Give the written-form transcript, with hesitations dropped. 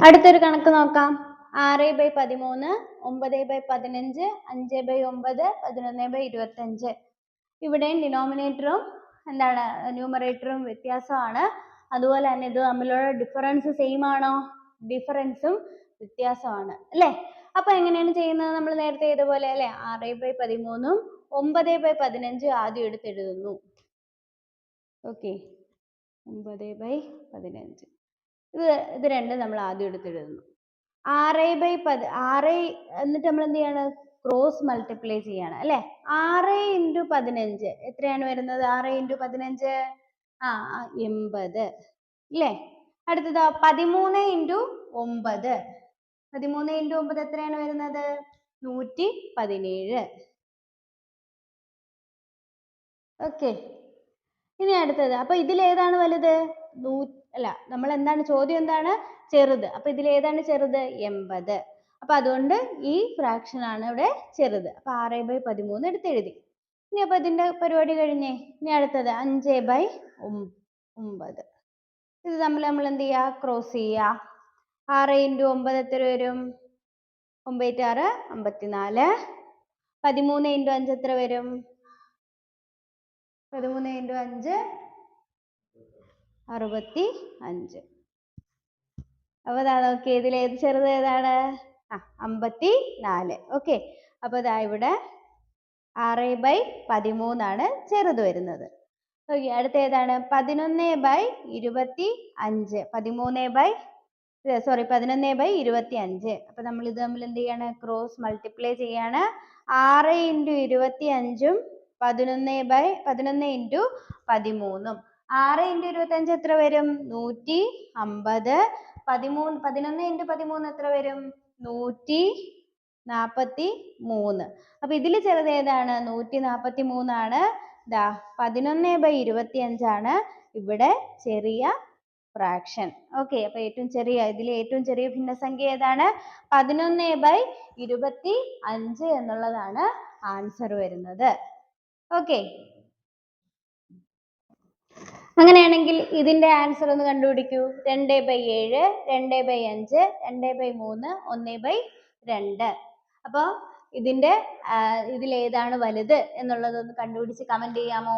അടുത്തൊരു കണക്ക് നോക്കാം. 6/13, 9/15, 5/9, 11/25. ഇവിടെയും ഡിനോമിനേറ്ററും എന്താണ് ന്യൂമറേറ്ററും വ്യത്യാസമാണ്. അതുപോലെ തന്നെ ഇത് തമ്മിലുള്ള ഡിഫറൻസ് സെയിം ആണോ? ഡിഫറൻസും വ്യത്യാസമാണ് അല്ലേ? അപ്പൊ എങ്ങനെയാണ് ചെയ്യുന്നത്? നമ്മൾ നേരത്തെ ഇതുപോലെ അല്ലെ 6/13ഉം 9/15 ആദ്യം എടുത്തെഴുതുന്നു. ഓക്കെ, 9/15 ഇത് രണ്ടും നമ്മൾ ആദ്യം എടുത്തെഴുതുന്നു. 6 എന്നിട്ട് നമ്മൾ എന്ത് ചെയ്യാണ്? ക്രോസ് മൾട്ടിപ്ലൈ ചെയ്യാണ് അല്ലെ? 6 × 15 എത്രയാണ് വരുന്നത്? 6 × 15 80 അല്ലേ? അടുത്തതോ 13 × 9. 13 × 9 എത്രയാണ് വരുന്നത്? 117. ഓക്കെ, ഇനി അടുത്തത്. അപ്പൊ ഇതിൽ ഏതാണ് വലുത്? നമ്മൾ എന്താണ് ചോദ്യം? എന്താണ്? ചെറുത്. അപ്പൊ ഇതിൽ ഏതാണ് ചെറുത്? 80. അപ്പൊ അതുകൊണ്ട് ഈ ഫ്രാക്ഷൻ ആണ് ഇവിടെ ചെറുത്. അപ്പൊ 6/13 എടുത്തെഴുതി. ഇനി അപ്പൊ ഇതിന്റെ പരിപാടി കഴിഞ്ഞേ. ഇനി അടുത്തത് 5/9. ഇത് തമ്മിൽ നമ്മൾ എന്ത് ചെയ്യാ? ക്രോസ് ചെയ്യാ. 6 × 9 എത്ര വരും? 9 × 6 54. 13 × 5 എത്ര വരും? 13 × 5 65. അപ്പൊ നോക്കിയേ, ഇതിൽ ഏത് ചെറുത് ഏതാണ്? 54. ഓക്കെ, അപ്പൊ ഇതാ ഇവിടെ 6/13 ആണ് ചെറുത് വരുന്നത്. ഓക്കെ, അടുത്ത ഏതാണ്? 11/25. 11/25. അപ്പൊ നമ്മൾ ഇത് തമ്മിൽ എന്ത് ചെയ്യാണ്? ക്രോസ് മൾട്ടിപ്ലൈ ചെയ്യാണ്. 6 × 25ഉം 11 × 13ഉം. 6 × 25 എത്ര വരും? 150. 11 × 13 എത്ര വരും? 143. അപ്പൊ ഇതിൽ ചെറുത് ഏതാണ്? 143 ആണ്. 11/25 ആണ് ഇവിടെ ചെറിയ ഫ്രാക്ഷൻ. ഓക്കെ, അപ്പൊ ഇതിലെ ഏറ്റവും ചെറിയ ഭിന്നസംഖ്യ ഏതാണ്? 11/25 എന്നുള്ളതാണ് ആൻസർ വരുന്നത്. ഓക്കെ, അങ്ങനെയാണെങ്കിൽ ഇതിന്റെ ആൻസർ ഒന്ന് കണ്ടുപിടിക്കൂ. 2/7, 2/5, 2/3, 1/2. അപ്പൊ ഇതിൽ ഏതാണ് വലുത് എന്നുള്ളത് ഒന്ന് കണ്ടുപിടിച്ച് കമന്റ് ചെയ്യാമോ?